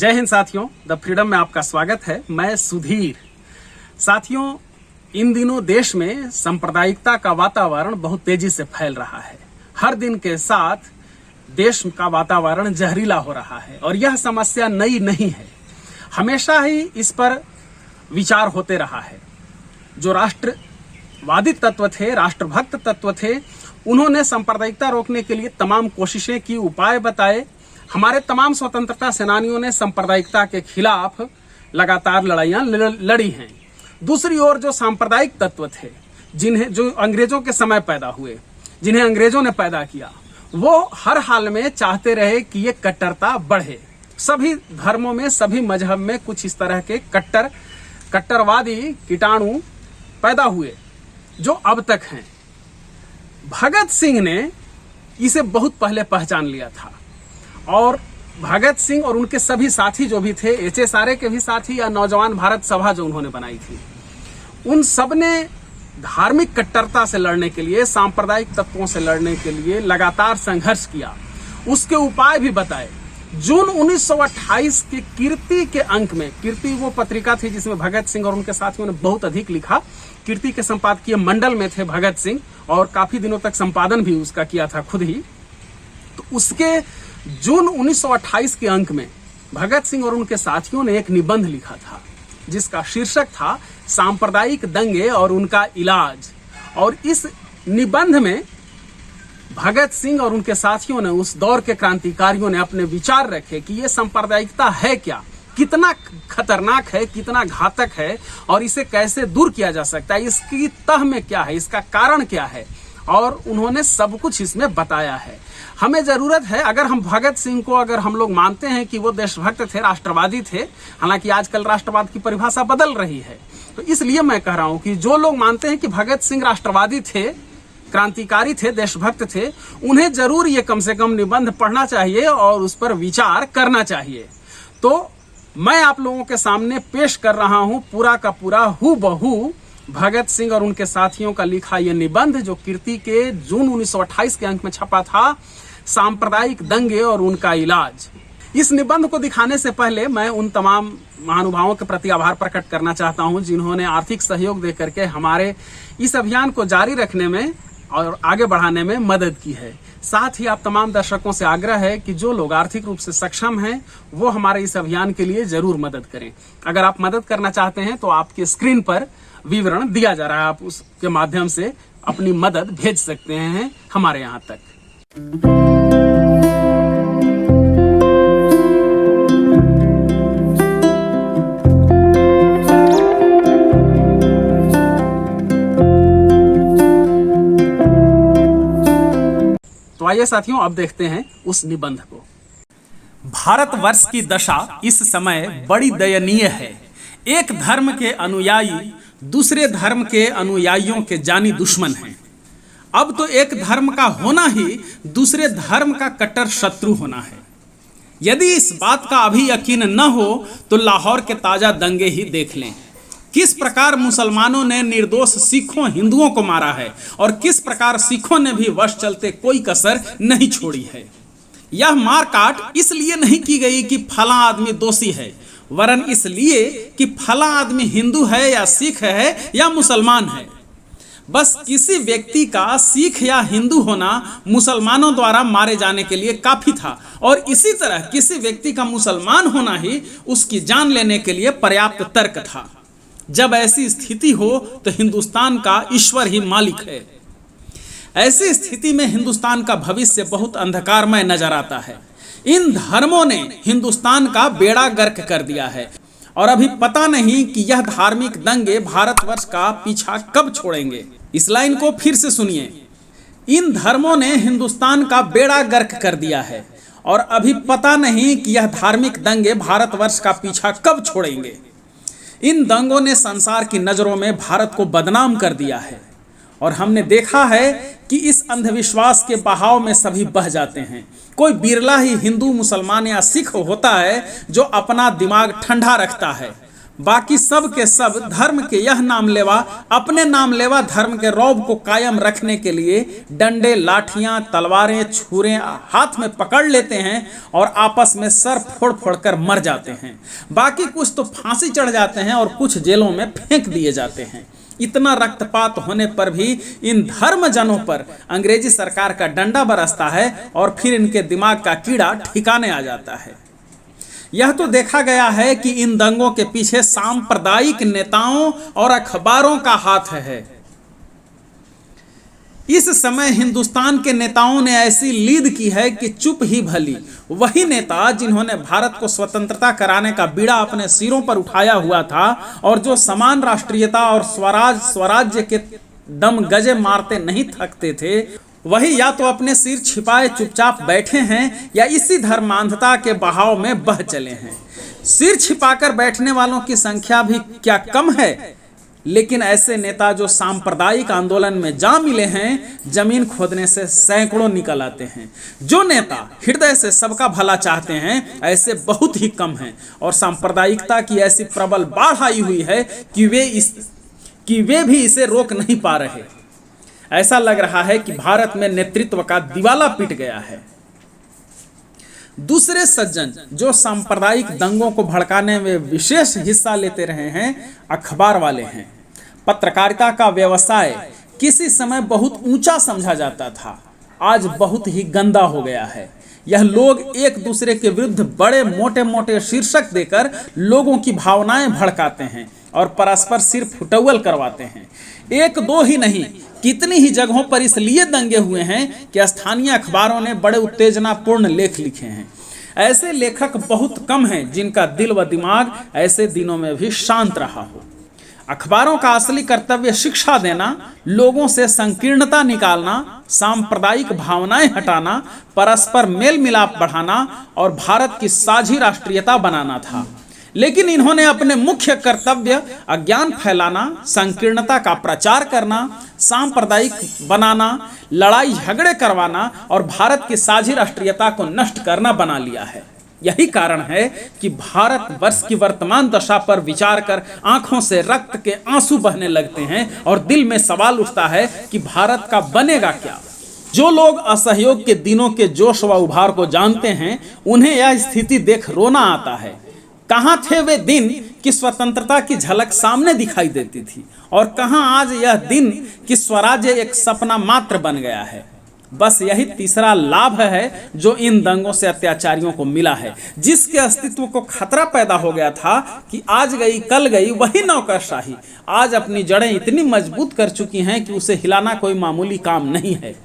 जय हिंद साथियों, the freedom में आपका स्वागत है। मैं सुधीर। साथियों, इन दिनों देश में सांप्रदायिकता का वातावरण बहुत तेजी से फैल रहा है। हर दिन के साथ देश का वातावरण जहरीला हो रहा है और यह समस्या नई नहीं है। हमेशा ही इस पर विचार होते रहा है। जो राष्ट्रवादी तत्व थे, राष्ट्रभक्त तत्व थे, उन्होंने सांप्रदायिकता रोकने के लिए तमाम कोशिशें की, उपाय बताए। हमारे तमाम स्वतंत्रता सेनानियों ने सांप्रदायिकता के खिलाफ लगातार लड़ाइयां लड़ी हैं। दूसरी ओर जो सांप्रदायिक तत्व थे, जो अंग्रेजों के समय पैदा हुए, जिन्हें अंग्रेजों ने पैदा किया, वो हर हाल में चाहते रहे कि ये कट्टरता बढ़े। सभी धर्मों में, सभी मजहब में कुछ इस तरह के कट्टरवादी कीटाणु पैदा हुए जो अब तक हैं। भगत सिंह ने इसे बहुत पहले पहचान लिया था और भगत सिंह और उनके सभी साथी जो भी थे, HSRA के भी साथी या नौजवान भारत सभा जो उन्होंने बनाई थी, उन सब ने धार्मिक कट्टरता से लड़ने के लिए, सांप्रदायिक तत्वों से लड़ने के लिए लगातार संघर्ष किया। उसके उपाय भी बताए। जून 1928 के कीर्ति के अंक में, कीर्ति वो पत्रिका थी जिसमें भगत सिंह और उनके साथियों ने बहुत अधिक लिखा। कीर्ति के संपादकीय मंडल में थे भगत सिंह और काफी दिनों तक संपादन भी उसका किया था खुद ही। तो उसके जून 1928 के अंक में भगत सिंह और उनके साथियों ने एक निबंध लिखा था जिसका शीर्षक था सांप्रदायिक दंगे और उनका इलाज। और इस निबंध में भगत सिंह और उनके साथियों ने, उस दौर के क्रांतिकारियों ने अपने विचार रखे कि ये सांप्रदायिकता है क्या, कितना खतरनाक है, कितना घातक है और इसे कैसे दूर किया जा सकता है, इसकी तह में क्या है, इसका कारण क्या है। और उन्होंने सब कुछ इसमें बताया है। हमें जरूरत है, अगर हम भगत सिंह को, अगर हम लोग मानते हैं कि वो देशभक्त थे, राष्ट्रवादी थे, हालांकि आजकल राष्ट्रवाद की परिभाषा बदल रही है, तो इसलिए मैं कह रहा हूं कि जो लोग मानते हैं कि भगत सिंह राष्ट्रवादी थे, क्रांतिकारी थे, देशभक्त थे, उन्हें जरूर ये कम से कम निबंध पढ़ना चाहिए और उस पर विचार करना चाहिए। तो मैं आप लोगों के सामने पेश कर रहा हूं पूरा का पूरा हूबहू भगत सिंह और उनके साथियों का लिखा यह निबंध जो कीर्ति के जून 1928 के अंक में छपा था, सांप्रदायिक दंगे और उनका इलाज। इस निबंध को दिखाने से पहले मैं उन तमाम महानुभावों के प्रति आभार प्रकट करना चाहता हूं जिन्होंने आर्थिक सहयोग देकर के हमारे इस अभियान को जारी रखने में और आगे बढ़ाने में मदद की है। साथ ही आप तमाम दर्शकों से आग्रह है कि जो लोग आर्थिक रूप से सक्षम हैं वो हमारे इस अभियान के लिए जरूर मदद करें। अगर आप मदद करना चाहते हैं तो आपके स्क्रीन पर विवरण दिया जा रहा है, आप उसके माध्यम से अपनी मदद भेज सकते हैं हमारे यहाँ तक। तो आइए साथियों, अब देखते हैं उस निबंध को। भारतवर्ष की दशा इस समय बड़ी दयनीय है। एक धर्म के अनुयायी दूसरे धर्म के अनुयायियों के जानी दुश्मन हैं। अब तो एक धर्म का होना ही दूसरे धर्म का कट्टर शत्रु होना है। यदि इस बात का अभी यकीन न हो तो लाहौर के ताजा दंगे ही देख लें। किस प्रकार मुसलमानों ने निर्दोष सिखों, हिंदुओं को मारा है और किस प्रकार सिखों ने भी वश चलते कोई कसर नहीं छोड़ी है। यह मारकाट इसलिए नहीं की गई कि फला आदमी दोषी है, वरन इसलिए कि फला आदमी हिंदू है या सिख है या मुसलमान है। बस किसी व्यक्ति का सिख या हिंदू होना मुसलमानों द्वारा मारे जाने के लिए काफी था और इसी तरह किसी व्यक्ति का मुसलमान होना ही उसकी जान लेने के लिए पर्याप्त तर्क था। जब ऐसी स्थिति हो तो हिंदुस्तान का ईश्वर ही मालिक है। ऐसी स्थिति में हिंदुस्तान का भविष्य बहुत अंधकारमय नजर आता है। इन धर्मों ने हिंदुस्तान का बेड़ा गर्क कर दिया है और अभी पता नहीं कि यह धार्मिक दंगे भारतवर्ष का पीछा कब छोड़ेंगे। इस लाइन को फिर से सुनिए। इन धर्मों ने हिंदुस्तान का बेड़ा गर्क कर दिया है और अभी पता नहीं कि यह धार्मिक दंगे भारतवर्ष का पीछा कब छोड़ेंगे। इन दंगों ने संसार की नजरों में भारत को बदनाम कर दिया है और हमने देखा है कि इस अंधविश्वास के बहाव में सभी बह जाते हैं। कोई बिरला ही हिंदू, मुसलमान या सिख होता है जो अपना दिमाग ठंडा रखता है। बाकी सब के सब धर्म के यह नामलेवा अपने नामलेवा धर्म के रौब को कायम रखने के लिए डंडे, लाठियां, तलवारें, छुरे हाथ में पकड़ लेते हैं और आपस में सर फोड़ फोड़ कर मर जाते हैं। बाकी कुछ तो फांसी चढ़ जाते हैं और कुछ जेलों में फेंक दिए जाते हैं। इतना रक्तपात होने पर भी इन धर्मजनों पर अंग्रेजी सरकार का डंडा बरसता है और फिर इनके दिमाग का कीड़ा ठिकाने आ जाता है। यह तो देखा गया है कि इन दंगों के पीछे सांप्रदायिक नेताओं और अखबारों का हाथ है। इस समय हिंदुस्तान के नेताओं ने ऐसी लीद की है कि चुप ही भली। वही नेता जिन्होंने भारत को स्वतंत्रता कराने का बीड़ा अपने सिरों पर उठाया हुआ था और जो समान राष्ट्रीयता और स्वराज्य के दम गजे मारते नहीं थकते थे, वही या तो अपने सिर छिपाए चुपचाप बैठे हैं या इसी धर्मांधता के बहाव में बह चले हैं। सिर छिपाकर बैठने वालों की संख्या भी क्या कम है, लेकिन ऐसे नेता जो सांप्रदायिक आंदोलन में जा मिले हैं, जमीन खोदने से सैकड़ों निकल आते हैं। जो नेता हृदय से सबका भला चाहते हैं, ऐसे बहुत ही कम हैं और सांप्रदायिकता की ऐसी प्रबल बाढ़ आई हुई है कि वे भी इसे रोक नहीं पा रहे। ऐसा लग रहा है कि भारत में नेतृत्व का दिवाला पीट गया है। दूसरे सज्जन जो सांप्रदायिक दंगों को भड़काने में विशेष हिस्सा लेते रहे हैं, अखबार वाले हैं। पत्रकारिता का व्यवसाय किसी समय बहुत ऊंचा समझा जाता था, आज बहुत ही गंदा हो गया है। यह लोग एक दूसरे के विरुद्ध बड़े मोटे मोटे शीर्षक देकर लोगों की भावनाएं भड़काते हैं और परस्पर सिर फुटौल करवाते हैं। एक दो ही नहीं, कितनी ही जगहों पर इसलिए दंगे हुए हैं कि स्थानीय अखबारों ने बड़े उत्तेजनापूर्ण लेख लिखे हैं। ऐसे लेखक बहुत कम हैं जिनका दिल व दिमाग ऐसे दिनों में भी शांत रहा हो। अखबारों का असली कर्तव्य शिक्षा देना, लोगों से संकीर्णता निकालना, सांप्रदायिक भावनाएं हटाना, परस्पर मेल मिलाप बढ़ाना और भारत की साझी राष्ट्रीयता बनाना था। लेकिन इन्होंने अपने मुख्य कर्तव्य अज्ञान फैलाना, संकीर्णता का प्रचार करना, सांप्रदायिक बनाना, लड़ाई झगड़े करवाना और भारत की साझी राष्ट्रीयता को नष्ट करना बना लिया है। यही कारण है कि भारतवर्ष की वर्तमान दशा पर विचार कर आंखों से रक्त के आंसू बहने लगते हैं और दिल में सवाल उठता है कि भारत का बनेगा क्या। जो लोग असहयोग के दिनों के जोश व उभार को जानते हैं, उन्हें यह स्थिति देख रोना आता है। कहाँ थे वे दिन कि स्वतंत्रता की झलक सामने दिखाई देती थी, और कहाँ आज यह दिन कि स्वराज्य एक सपना मात्र बन गया है। बस यही तीसरा लाभ है जो इन दंगों से अत्याचारियों को मिला है, जिसके अस्तित्व को खतरा पैदा हो गया था कि आज गई कल गई वही नौकरशाही आज अपनी जड़ें इतनी मजबूत कर चुकी हैं कि उसे हिलाना कोई मामूली काम नहीं है।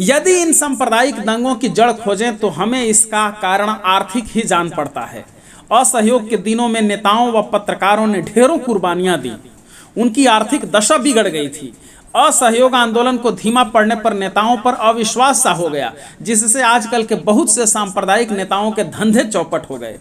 यदि इन सांप्रदायिक दंगों की जड़ खोजें तो हमें इसका कारण आर्थिक ही जान पड़ता है। असहयोग के दिनों में नेताओं व पत्रकारों ने ढेरों कुर्बानियां दी, उनकी आर्थिक दशा बिगड़ गई थी। असहयोग आंदोलन को धीमा पड़ने पर नेताओं पर अविश्वास सा हो गया, जिससे आजकल के बहुत से सांप्रदायिक नेताओं के धंधे चौपट हो गए।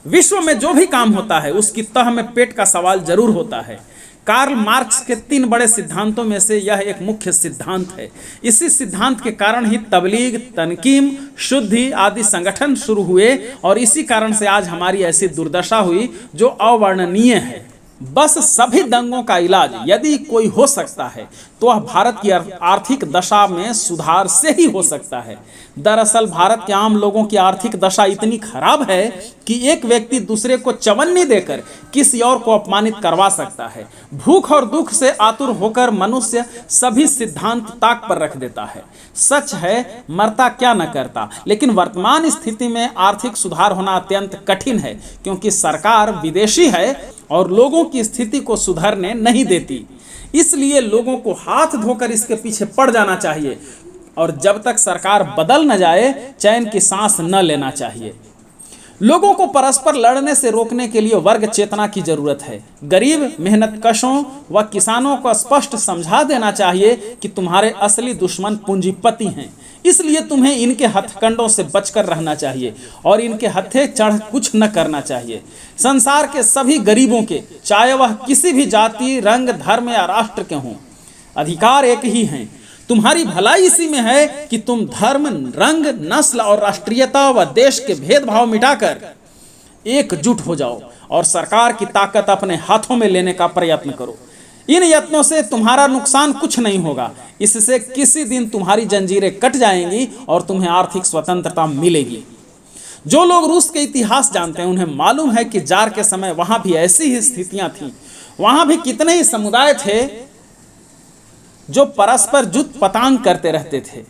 विश्व में जो भी काम होता है उसकी तह में पेट का सवाल जरूर होता है। कार्ल मार्क्स के 3 बड़े सिद्धांतों में से यह एक मुख्य सिद्धांत है। इसी सिद्धांत के कारण ही तबलीग, तनकीम, शुद्धि आदि संगठन शुरू हुए और इसी कारण से आज हमारी ऐसी दुर्दशा हुई जो अवर्णनीय है। बस सभी दंगों का इलाज यदि कोई हो सकता है तो वह भारत की आर्थिक दशा में सुधार से ही हो सकता है। दरअसल भारत के आम लोगों की आर्थिक दशा इतनी खराब है कि एक व्यक्ति दूसरे को चवन्नी देकर किसी और को अपमानित करवा सकता है। भूख और दुख से आतुर होकर मनुष्य सभी सिद्धांत ताक पर रख देता है। सच है, मरता क्या न करता, लेकिन वर्तमान स्थिति में आर्थिक सुधार होना अत्यंत कठिन है, क्योंकि सरकार विदेशी है और लोगों की स्थिति को सुधरने नहीं देती। इसलिए लोगों को हाथ धोकर इसके पीछे पड़ जाना चाहिए और जब तक सरकार बदल न जाए चैन की सांस न लेना चाहिए। लोगों को परस्पर लड़ने से रोकने के लिए वर्ग चेतना की जरूरत है। गरीब मेहनतकशों व किसानों को स्पष्ट समझा देना चाहिए कि तुम्हारे असली दुश्मन पूंजीपति हैं, इसलिए तुम्हें इनके हथकंडों से बचकर रहना चाहिए और इनके हत्थे चढ़ कुछ न करना चाहिए। संसार के सभी गरीबों के, चाहे वह किसी भी जाति, रंग, धर्म या राष्ट्र के हों, अधिकार एक ही हैं। तुम्हारी भलाई इसी में है कि तुम धर्म, रंग, नस्ल और राष्ट्रीयता व देश के भेदभाव मिटाकर एकजुट हो जाओ और सरकार की ताकत अपने हाथों में लेने का प्रयत्न करो। इन यत्नों से तुम्हारा नुकसान कुछ नहीं होगा। इससे किसी दिन तुम्हारी जंजीरें कट जाएंगी और तुम्हें आर्थिक स्वतंत्रता मिलेगी। जो लोग रूस के इतिहास जानते हैं उन्हें मालूम है कि जार के समय वहां भी ऐसी ही स्थितियां थीं। वहां भी कितने ही समुदाय थे जो परस्पर जुत पतांग करते रहते थे,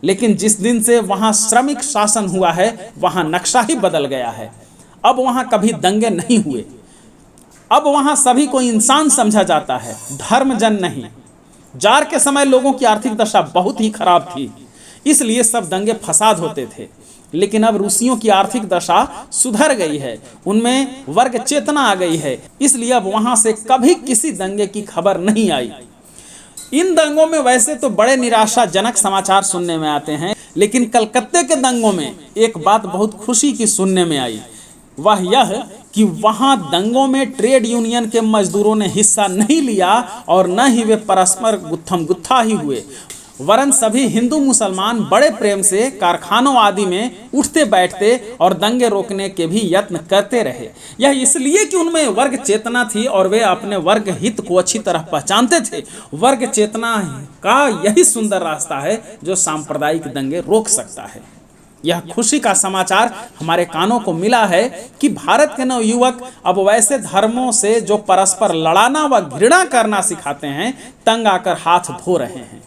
लेकिन जिस दिन से वहां श्रमिक शासन हुआ है वहां नक्शा ही बदल गया है। अब वहां कभी दंगे नहीं हुए। अब वहां सभी को इंसान समझा जाता है, धर्म जन नहीं। जार के समय लोगों की आर्थिक दशा बहुत ही खराब थी, इसलिए सब दंगे फसाद होते थे। लेकिन अब रूसियों की आर्थिक दशा सुधर गई है, उनमें वर्ग चेतना आ गई है, इसलिए अब वहां से कभी किसी दंगे की खबर नहीं आई। इन दंगों में वैसे तो बड़े निराशाजनक समाचार सुनने में आते हैं, लेकिन कलकत्ते के दंगों में एक बात बहुत खुशी की सुनने में आई। वह यह कि वहां दंगों में ट्रेड यूनियन के मजदूरों ने हिस्सा नहीं लिया और न ही वे परस्पर गुत्थम गुत्था ही हुए, वरन सभी हिंदू मुसलमान बड़े प्रेम से कारखानों आदि में उठते बैठते और दंगे रोकने के भी यत्न करते रहे। यह इसलिए कि उनमें वर्ग चेतना थी और वे अपने वर्ग हित को अच्छी तरह पहचानते थे। वर्ग चेतना का यही सुंदर रास्ता है जो सांप्रदायिक दंगे रोक सकता है। यह खुशी का समाचार हमारे कानों को मिला है कि भारत के नवयुवक अब वैसे धर्मों से जो परस्पर लड़ाना व घृणा करना सिखाते हैं तंग आकर हाथ धो रहे हैं।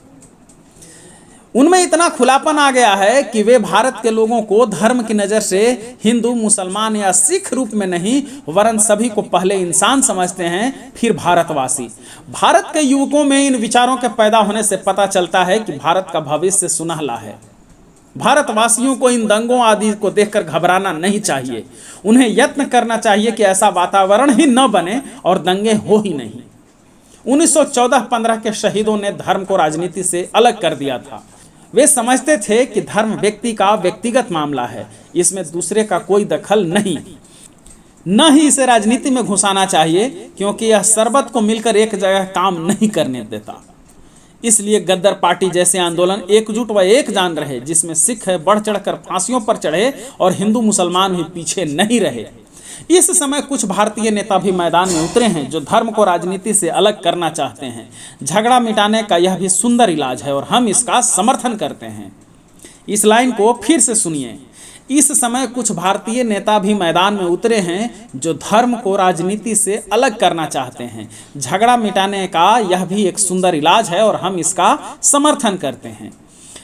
उनमें इतना खुलापन आ गया है कि वे भारत के लोगों को धर्म की नज़र से हिंदू, मुसलमान या सिख रूप में नहीं, वरन सभी को पहले इंसान समझते हैं, फिर भारतवासी। भारत के युवकों में इन विचारों के पैदा होने से पता चलता है कि भारत का भविष्य सुनहला है। भारतवासियों को इन दंगों आदि को देखकर घबराना नहीं चाहिए। उन्हें यत्न करना चाहिए कि ऐसा वातावरण ही न बने और दंगे हो ही नहीं। 1914-15 के शहीदों ने धर्म को राजनीति से अलग कर दिया था। वे समझते थे कि धर्म व्यक्ति का व्यक्तिगत मामला है, इसमें दूसरे का कोई दखल नहीं। न ही इसे राजनीति में घुसाना चाहिए, क्योंकि यह सरबत को मिलकर एक जगह काम नहीं करने देता। इसलिए गद्दर पार्टी जैसे आंदोलन एकजुट व एक जान रहे, जिसमें सिख बढ़ चढ़कर फांसियों पर चढ़े और हिंदू मुसलमान भी पीछे नहीं रहे। इस समय कुछ भारतीय नेता भी मैदान में उतरे हैं जो धर्म को राजनीति से अलग करना चाहते हैं। झगड़ा मिटाने का यह भी सुंदर इलाज है और हम इसका समर्थन करते हैं। इस लाइन को फिर से सुनिए। इस समय कुछ भारतीय नेता भी मैदान में उतरे हैं जो धर्म को राजनीति से अलग करना चाहते हैं। झगड़ा मिटाने का यह भी एक सुंदर इलाज है और हम इसका समर्थन करते हैं।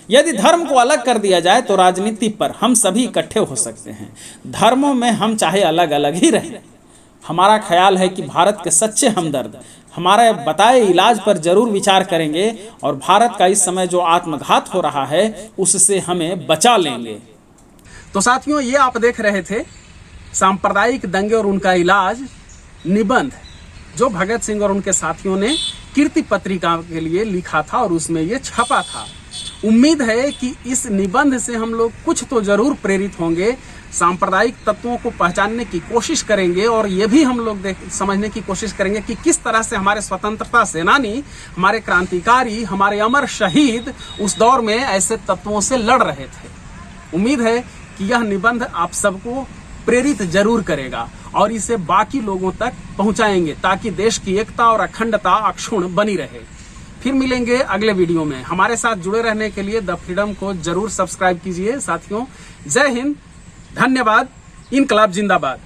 यदि धर्म को अलग कर दिया जाए तो राजनीति पर हम सभी इकट्ठे हो सकते हैं। धर्मों में हम चाहे अलग अलग ही रहें। हमारा ख्याल है कि भारत के सच्चे हमदर्द हमारे बताए इलाज पर जरूर विचार करेंगे और भारत का इस समय जो आत्मघात हो रहा है उससे हमें बचा लेंगे। तो साथियों, ये आप देख रहे थे सांप्रदायिक दंगे और उनका इलाज निबंध जो भगत सिंह और उनके साथियों ने कीर्ति पत्रिका के लिए लिखा था और उसमें ये छपा था। उम्मीद है कि इस निबंध से हम लोग कुछ तो जरूर प्रेरित होंगे, सांप्रदायिक तत्वों को पहचानने की कोशिश करेंगे और ये भी हम लोग समझने की कोशिश करेंगे कि किस तरह से हमारे स्वतंत्रता सेनानी, हमारे क्रांतिकारी, हमारे अमर शहीद उस दौर में ऐसे तत्वों से लड़ रहे थे। उम्मीद है कि यह निबंध आप सबको प्रेरित जरूर करेगा और इसे बाकी लोगों तक पहुंचाएंगे ताकि देश की एकता और अखंडता अक्षुण्ण बनी रहे। फिर मिलेंगे अगले वीडियो में। हमारे साथ जुड़े रहने के लिए द फ्रीडम को जरूर सब्सक्राइब कीजिए। साथियों, जय हिंद, धन्यवाद, इनकलाब जिंदाबाद।